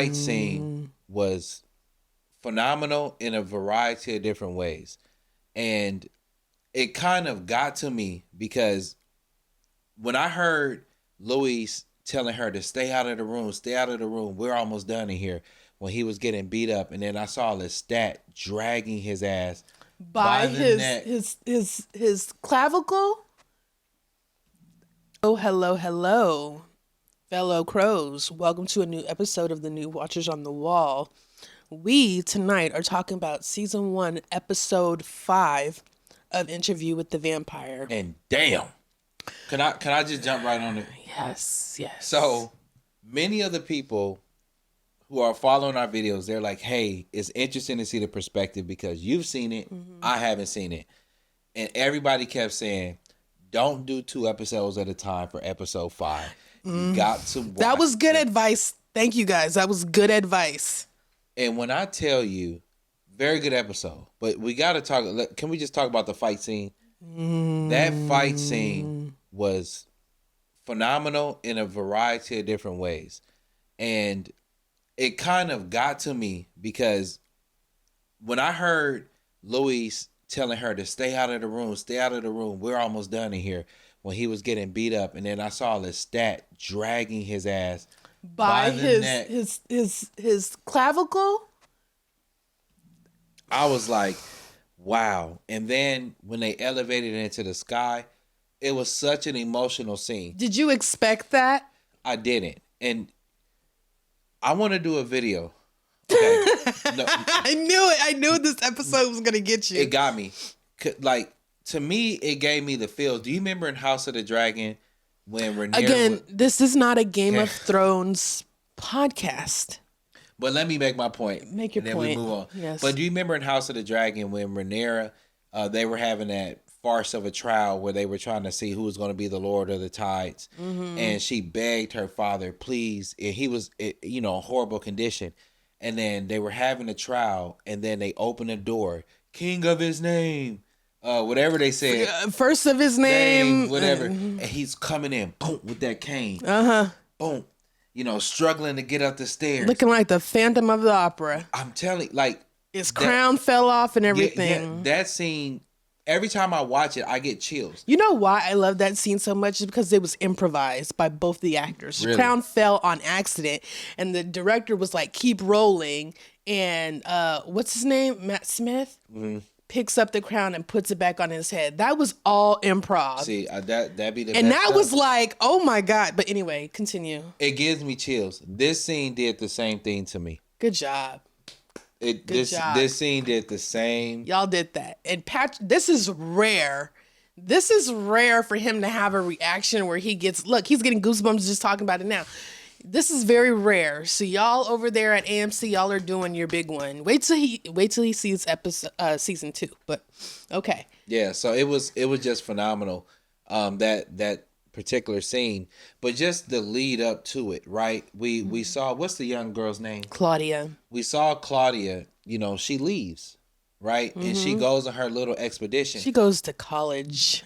fight scene was phenomenal in a variety of different ways. And it kind of got to me because when I heard Louis telling her to stay out of the room, we're almost done in here, when he was getting beat up, and then I saw Lestat dragging his ass by the neck. his clavicle. Oh, hello, fellow crows. Welcome to a new episode of the New Watchers on the Wall. We tonight are talking about season 1, episode 5 of Interview with the Vampire. And damn, can I just jump right on it? Yes. So many of the people who are following our videos, they're like, hey, it's interesting to see the perspective because you've seen it, I haven't seen it. And everybody kept saying, don't do 2 episodes at a time for episode 5. You got to watch. That was good advice. Thank you, guys. That was good advice. And when I tell you, very good episode. But we got to talk. Can we just talk about the fight scene? That fight scene was phenomenal in a variety of different ways. And it kind of got to me because when I heard Louis telling her to stay out of the room, we're almost done in here, when he was getting beat up, and then I saw Lestat dragging his ass by the neck. his clavicle. I was like, wow. And then when they elevated it into the sky, it was such an emotional scene. Did you expect that? I didn't. And I want to do a video. Okay. No, I knew it. I knew this episode was going to get you. it got me. Like, to me, it gave me the feels. Do you remember in House of the Dragon when Rhaenyra... Again, this is not a Game of Thrones podcast. But let me make my point. Make your and then point. We move on. Yes. But do you remember in House of the Dragon when Rhaenyra, they were having that farce of a trial where they were trying to see who was going to be the Lord of the Tides, and she begged her father, please. And he was, in horrible condition. And then they were having a trial, and then they opened the door, King of his name, whatever they said, first of his name, whatever. And he's coming in, boom, with that cane, boom, struggling to get up the stairs, looking like the Phantom of the Opera. I'm telling you, like, his crown fell off and everything. Yeah, that scene. Every time I watch it, I get chills. You know why I love that scene so much? Is because it was improvised by both the actors. Really? The crown fell on accident, and the director was like, keep rolling. And what's his name? Matt Smith picks up the crown and puts it back on his head. That was all improv. See, that'd be the and best that stuff. was like, oh my God. But anyway, continue. It gives me chills. This scene did the same thing to me. Good job. job. This scene did the same. Y'all did that. And this is rare. This is rare for him to have a reaction where he gets, look, he's getting goosebumps just talking about it now. This is very rare. So y'all over there at AMC, y'all are doing your big one. Wait till he sees season 2. But okay. Yeah, so it was just phenomenal. That particular scene, but just the lead up to it, right? We saw, what's the young girl's name? Claudia. We saw Claudia, she leaves, right? And she goes on her little expedition. She goes to college.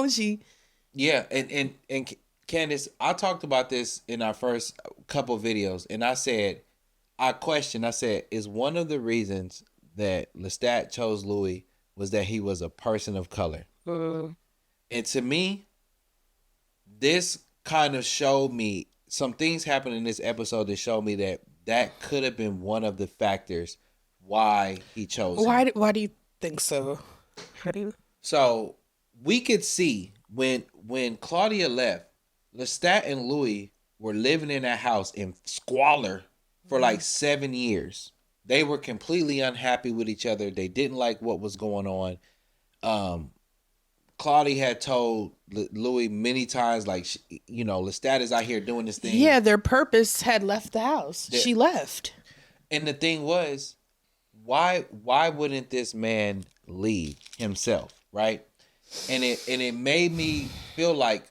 she. Yeah, and Candace, I talked about this in our first couple videos, and I said, is one of the reasons that Lestat chose Louis was that he was a person of color. And to me, this kind of showed me some things happened in this episode that showed me that could have been one of the factors why he chose him. Why do you think so? So we could see when Claudia left, Lestat and Louis were living in that house in squalor for like 7 years. They were completely unhappy with each other. They didn't like what was going on. Claudia had told Louis many times, like, Lestat is out here doing this thing. Yeah, their purpose had left the house. She left. And the thing was, why wouldn't this man leave himself, right? And it made me feel like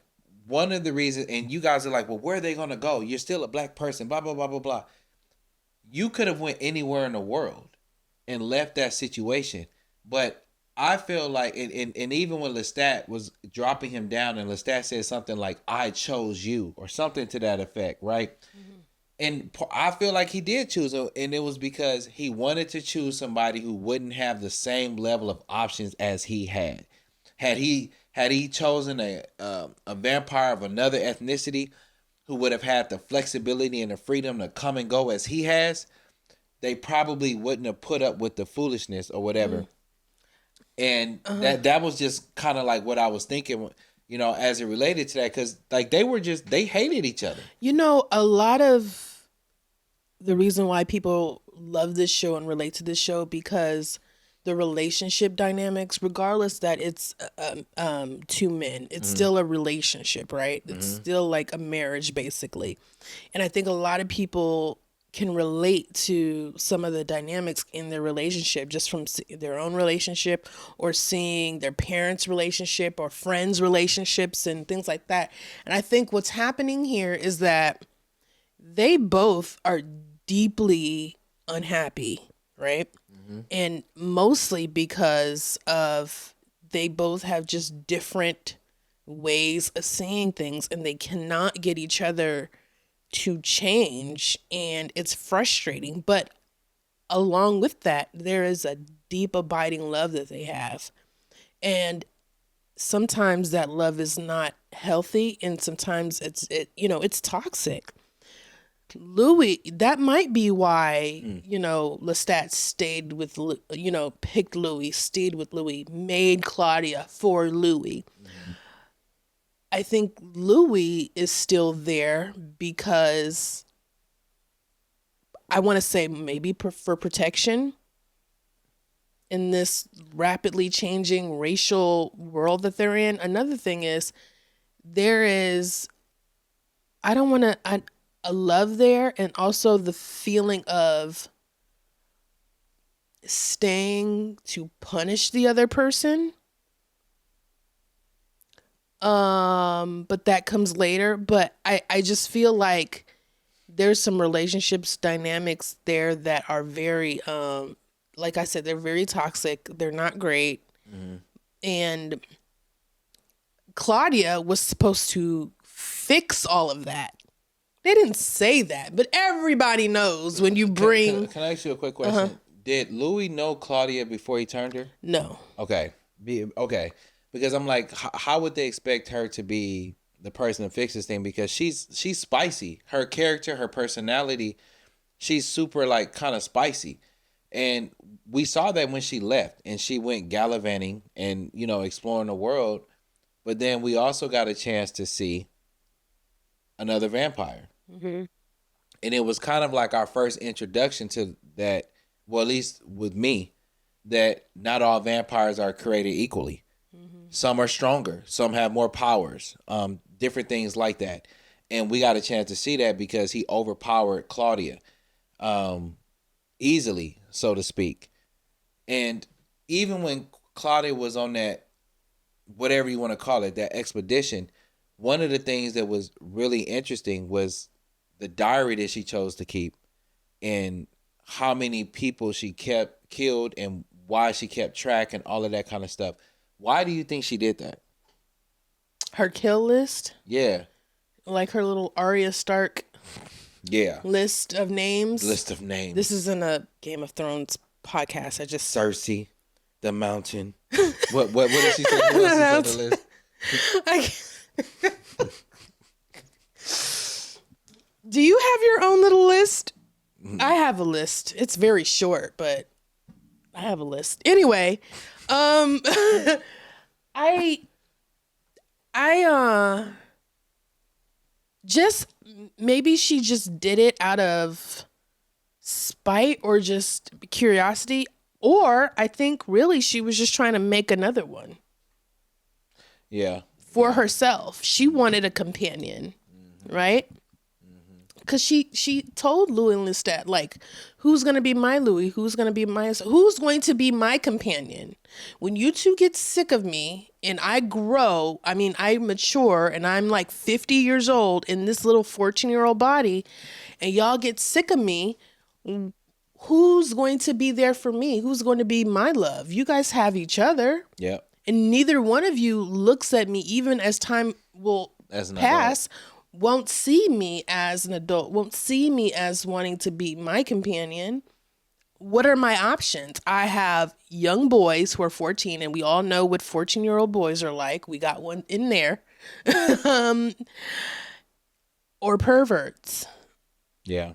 one of the reasons, and you guys are like, well, where are they going to go? You're still a black person, blah, blah, blah, blah, blah. You could have went anywhere in the world and left that situation. But I feel like, and even when Lestat was dropping him down and Lestat said something like, I chose you, or something to that effect, right? And I feel like he did choose her, and it was because he wanted to choose somebody who wouldn't have the same level of options as he had. Had he chosen a vampire of another ethnicity who would have had the flexibility and the freedom to come and go as he has, they probably wouldn't have put up with the foolishness or whatever. And that was just kind of like what I was thinking, as it related to that, because like they hated each other. A lot of the reason why people love this show and relate to this show because the relationship dynamics, regardless that it's two men, it's still a relationship, right? It's still like a marriage, basically. And I think a lot of people can relate to some of the dynamics in their relationship just from their own relationship or seeing their parents' relationship or friends' relationships and things like that. And I think what's happening here is that they both are deeply unhappy, right? And mostly because of they both have just different ways of seeing things and they cannot get each other to change, and it's frustrating. But along with that, there is a deep abiding love that they have. And sometimes that love is not healthy and sometimes it's toxic. Louis, that might be why, Lestat stayed with, picked Louis, stayed with Louis, made Claudia for Louis. I think Louis is still there because I want to say maybe for protection in this rapidly changing racial world that they're in. Another thing is there is, a love there, and also the feeling of staying to punish the other person. But that comes later. But I just feel like there's some relationships dynamics there that are very, like I said, they're very toxic. They're not great. And Claudia was supposed to fix all of that. They didn't say that, but everybody knows when you bring... Can I ask you a quick question? Did Louis know Claudia before he turned her? No. Okay. Okay. Because I'm like, how would they expect her to be the person to fix this thing? Because she's spicy. Her character, her personality, she's super like kind of spicy. And we saw that when she left and she went gallivanting and, exploring the world. But then we also got a chance to see another vampire. And it was kind of like our first introduction to that, well, at least with me, that not all vampires are created equally. Some are stronger. Some have more powers. Different things like that. And we got a chance to see that because he overpowered Claudia easily, so to speak. And even when Claudia was on that, whatever you want to call it, that expedition, one of the things that was really interesting was the diary that she chose to keep and how many people she killed and why she kept track and all of that kind of stuff. Why do you think she did that? Her kill list? Yeah. Like her little Arya Stark list of names? List of names. This isn't a Game of Thrones podcast. I just... Cersei, the Mountain. What did she say? Who else is on the list? Do you have your own little list? I have a list. It's very short, but I have a list. Anyway, I just, maybe she just did it out of spite or just curiosity, or I think really she was just trying to make another one. Yeah. For herself. She wanted a companion, right? Because she told Louis and Lestat, like, who's going to be my Louis? Who's going to be my companion? When you two get sick of me and I grow, I mature and I'm like 50 years old in this little 14-year-old body and y'all get sick of me, who's going to be there for me? Who's going to be my love? You guys have each other. Yeah. And neither one of you looks at me, even as time will pass, won't see me as an adult, won't see me as wanting to be my companion, what are my options? I have young boys who are 14, and we all know what 14-year-old boys are like. We got one in there. um, or perverts. Yeah.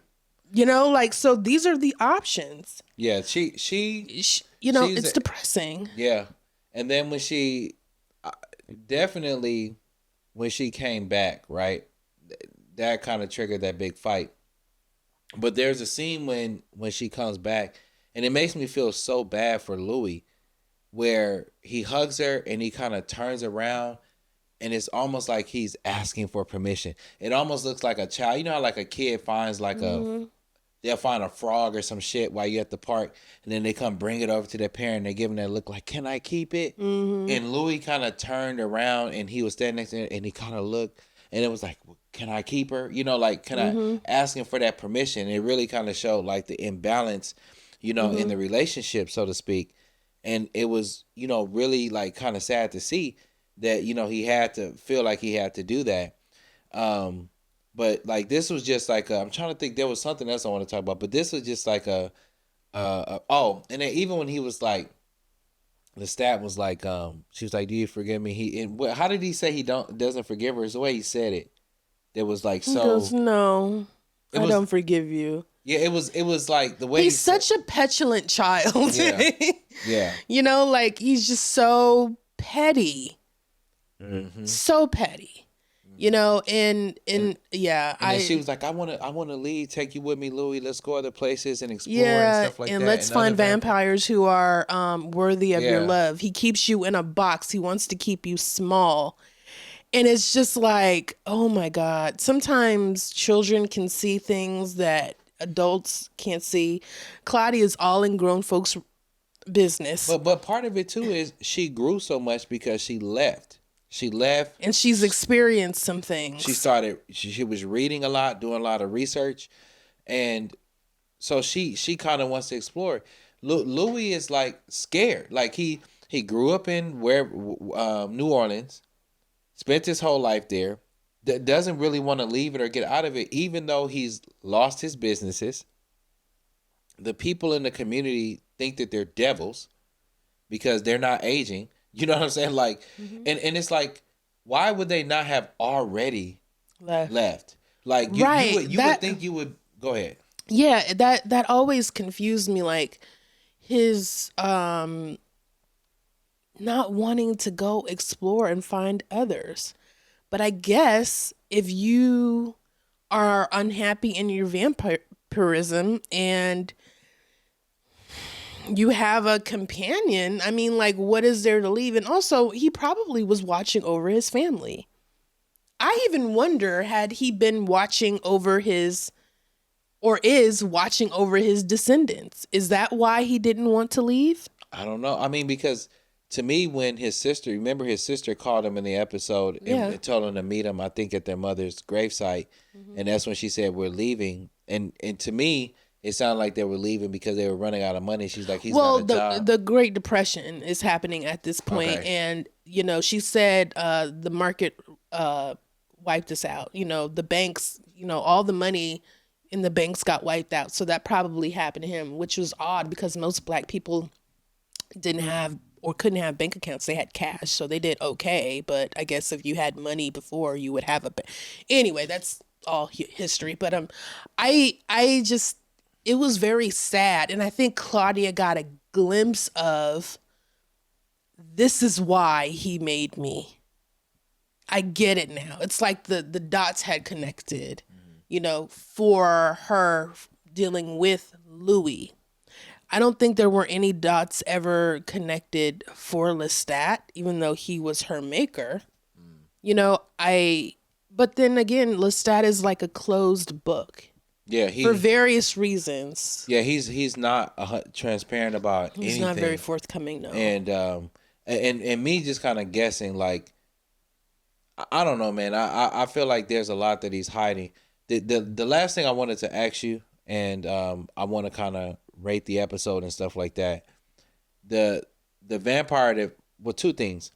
You know, like, so these are the options. Yeah, You know, she's it's depressing. yeah. And then when she definitely when she came back, right? That kind of triggered that big fight. But there's a scene when she comes back, and it makes me feel so bad for Louis, where he hugs her and he kind of turns around, and it's almost like he's asking for permission. It almost looks like a child. You know how like a kid finds like they'll find a frog or some shit while you're at the park, and then they come bring it over to their parent. And they give them that look like, "Can I keep it?" And Louis kind of turned around, and he was standing next to her, and he kind of looked, and it was like, "Can I keep her?" You know, like, can I asking for that permission? It really kind of showed like the imbalance, you know, in the relationship, so to speak. And it was, you know, really like kind of sad to see that, you know, he had to feel like he had to do that. But like this was just like I'm trying to think. There was something else I want to talk about, but this was just like oh, and then even when he was like, Lestat was like, she was like, "Do you forgive me?" How did he say he doesn't forgive her? It's the way he said it. It was like He so. goes, no, I don't forgive you. Yeah, it was like the way He's such a petulant child. Yeah. Yeah. You know, like he's just so petty. So petty. You know, and yeah, and then she was like, I wanna leave, take you with me, Louis. Let's go other places and explore and yeah, stuff like and that. let's And find other vampires who are worthy of your Yeah. love. He keeps you in a box. He wants to keep you small. And it's just like, oh my God. Sometimes children can see things that adults can't see. Claudia's all in grown folks' business. But part of it too is she grew so much because she left. She left. And she's experienced some things. She was reading a lot, doing a lot of research, and so she kind of wants to explore. Louis is like scared. Like he grew up in New Orleans, spent his whole life there. Doesn't really want to leave it or get out of it, even though he's lost his businesses. The people in the community think that they're devils because they're not aging. You know what I'm saying? Like, and it's like, why would they not have already left? Like, you would think you would go ahead. Yeah, that always confused me. Like his not wanting to go explore and find others. But I guess if you are unhappy in your vampirism and you have a companion, I mean, like, what is there to leave? And also, he probably was watching over his family. I even wonder, had he been watching over his, or is watching over his descendants? Is that why he didn't want to leave? I don't know. I mean, because to me, when his sister called him in the episode and told him to meet him, I think at their mother's gravesite. And that's when she said, "We're leaving." And to me, it sounded like they were leaving because they were running out of money. She's like, he's got a job. The Great Depression is happening at this point. Okay. And, you know, she said the market wiped us out. You know, the banks, you know, all the money in the banks got wiped out. So that probably happened to him, which was odd because most Black people didn't have or couldn't have bank accounts. They had cash, so they did okay. But I guess if you had money before, you would have a anyway, that's all history. But I just, it was very sad. And I think Claudia got a glimpse of, this is why he made me. I get it now. It's like the dots had connected, you know, for her dealing with Louis. I don't think there were any dots ever connected for Lestat, even though he was her maker. You know, but then again, Lestat is like a closed book. Yeah, for various reasons. Yeah, he's not transparent about anything. He's not very forthcoming, no. And me just kind of guessing, like, I don't know, man. I feel like there's a lot that he's hiding. The last thing I wanted to ask you, and I want to kind of rate the episode and stuff like that. The vampire two things.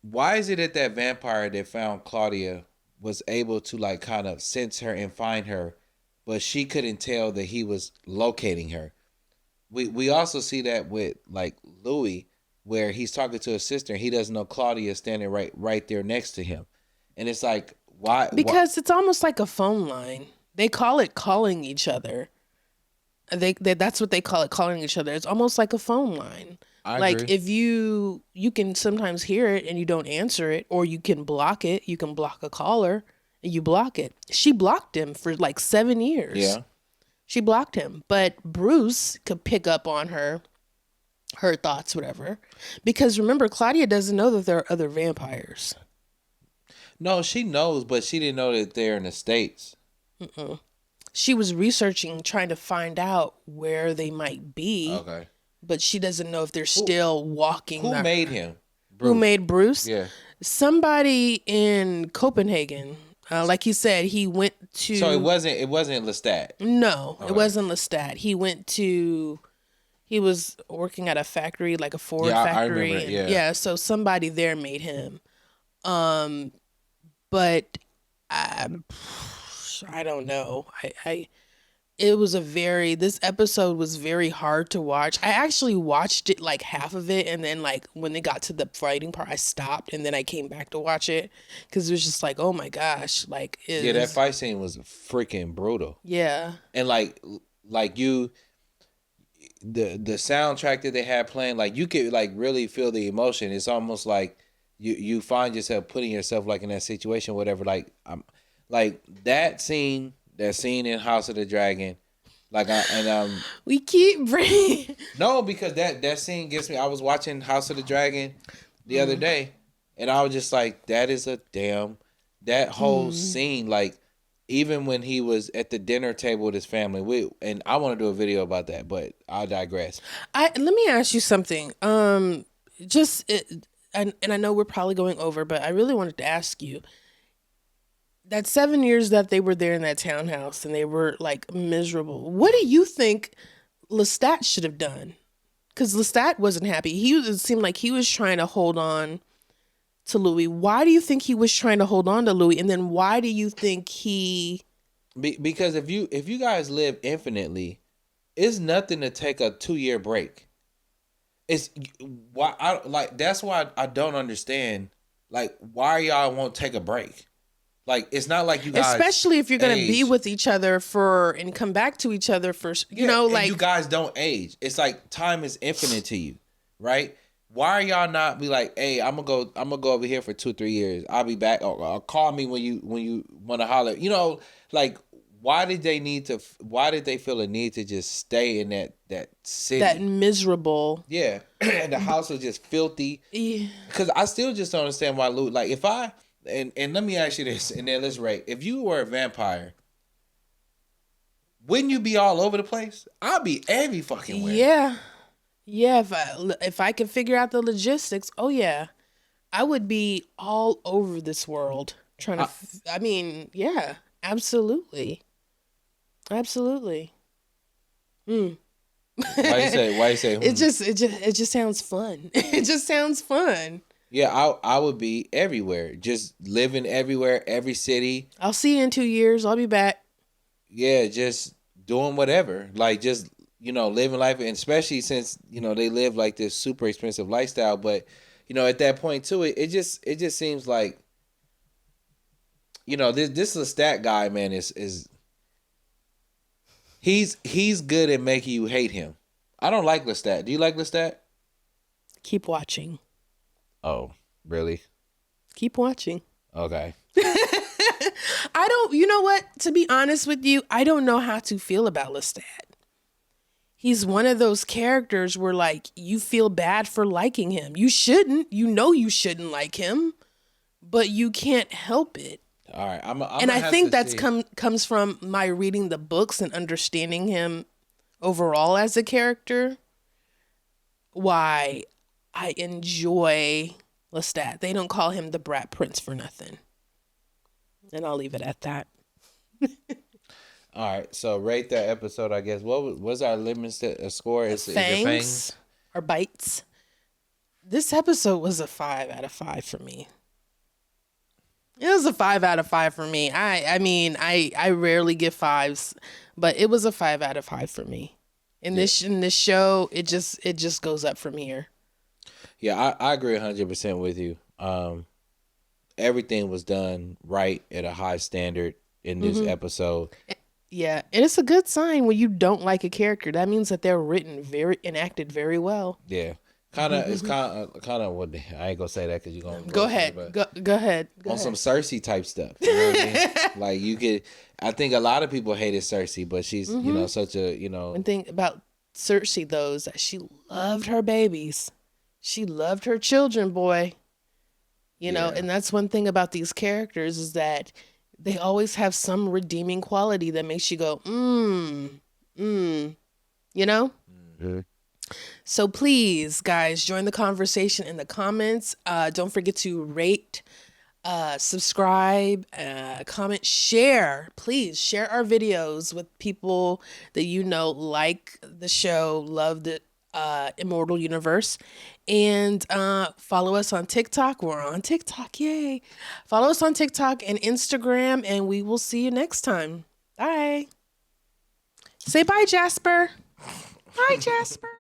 Why is it that vampire that found Claudia was able to like kind of sense her and find her, but she couldn't tell that he was locating her. We also see that with like Louis, where he's talking to his sister and he doesn't know Claudia is standing right there next to him, and it's like why? Because it's almost like a phone line. They call it calling each other. That's what they call it, calling each other. It's almost like a phone line. I Like agree. if you can sometimes hear it and you don't answer it, or you can block it. You can block a caller and you block it. She blocked him for like 7 years. Yeah. She blocked him, but Bruce could pick up on her thoughts, whatever. Because remember, Claudia doesn't know that there are other vampires. No, she knows, but she didn't know that they're in the States. She was researching, trying to find out where they might be. Okay. But she doesn't know if they're still walking. Who made him? Bruce. Who made Bruce? Yeah. Somebody in Copenhagen. Like he said, he went to. So it wasn't Lestat. No, okay. It wasn't Lestat. He went to. He was working at a factory, like a Ford factory. I remember. Yeah. So somebody there made him. But I don't know. This episode was very hard to watch. I actually watched it like half of it, and then like when they got to the fighting part, I stopped and then I came back to watch it because it was just like, oh my gosh, like that fight scene was freaking brutal. Yeah, and like you, the soundtrack that they had playing, like you could like really feel the emotion. It's almost like you find yourself putting yourself like in that situation, whatever. Like like that scene in House of the Dragon, like we keep bringing. No, because that scene gets me. I was watching House of the Dragon the other day, and I was just like, that whole scene, like even when he was at the dinner table with his family, and I want to do a video about that, but I'll digress. Let me ask you something. And I know we're probably going over, but I really wanted to ask you. That 7 years that they were there in that townhouse and they were like miserable. What do you think Lestat should have done? Because Lestat wasn't happy. It seemed like he was trying to hold on to Louis. Why do you think he was trying to hold on to Louis? And then why do you think he? Because if you guys live infinitely, it's nothing to take a 2-year break. It's why that's why I don't understand. Like, why y'all won't take a break? Like, it's not like you guys, especially if you're gonna be with each other and come back to each other for like you guys don't age. It's like time is infinite to you, right? Why are y'all not be like, hey, I'm gonna go over here for 2-3 years. I'll be back. Or call me when you want to holler. Like why did they feel a need to just stay in that city? That miserable. Yeah, and the house was just filthy. Yeah. Because I still just don't understand why Lou. Like if I. And let me ask you this, and then let's rate. If you were a vampire, wouldn't you be all over the place? I'd be every fucking way. Yeah. If I could figure out the logistics, oh yeah, I would be all over this world trying to. Yeah, absolutely. Why you say? It just sounds fun. It just sounds fun. Yeah, I would be everywhere, just living everywhere, every city. I'll see you in 2 years. I'll be back. Yeah, just doing whatever, like just living life, and especially since they live like this super expensive lifestyle. But at that point too, it just seems like this Lestat guy, man, is he's good at making you hate him. I don't like Lestat. Do you like Lestat? Keep watching. Oh, really? Keep watching. Okay. I don't, you know what? To be honest with you, I don't know how to feel about Lestat. He's one of those characters where like you feel bad for liking him. You shouldn't. You shouldn't like him, but you can't help it. All right. And I think that's comes from my reading the books and understanding him overall as a character. Why I enjoy Lestat. They don't call him the Brat Prince for nothing. And I'll leave it at that. All right. So rate that episode, I guess. What was our limited score? Is it fangs or bites? This episode was a 5 out of 5 for me. It was a 5 out of 5 for me. I mean, I rarely give 5s, but it was a 5 out of 5 for me. In this show, it just goes up from here. Yeah, I agree 100% with you. Everything was done right at a high standard in this episode. Yeah, and it's a good sign when you don't like a character. That means that they're written very and acted very well. Yeah. It's kind of what I ain't gonna say that because you're gonna Go ahead. Go ahead. On some Cersei type stuff. You know what I mean? Like you could, I think a lot of people hated Cersei, but she's you know such a One thing about Cersei though is that she loved her babies, she loved her children, boy. You know, and that's one thing about these characters is that they always have some redeeming quality that makes you go, you know? Mm-hmm. So please, guys, join the conversation in the comments. Don't forget to rate, subscribe, comment, share. Please share our videos with people that you know like the show, love the Immortal Universe. And follow us on TikTok. We're on TikTok. Yay. Follow us on TikTok and Instagram, and we will see you next time. Bye. Say bye, Jasper. Bye, Jasper.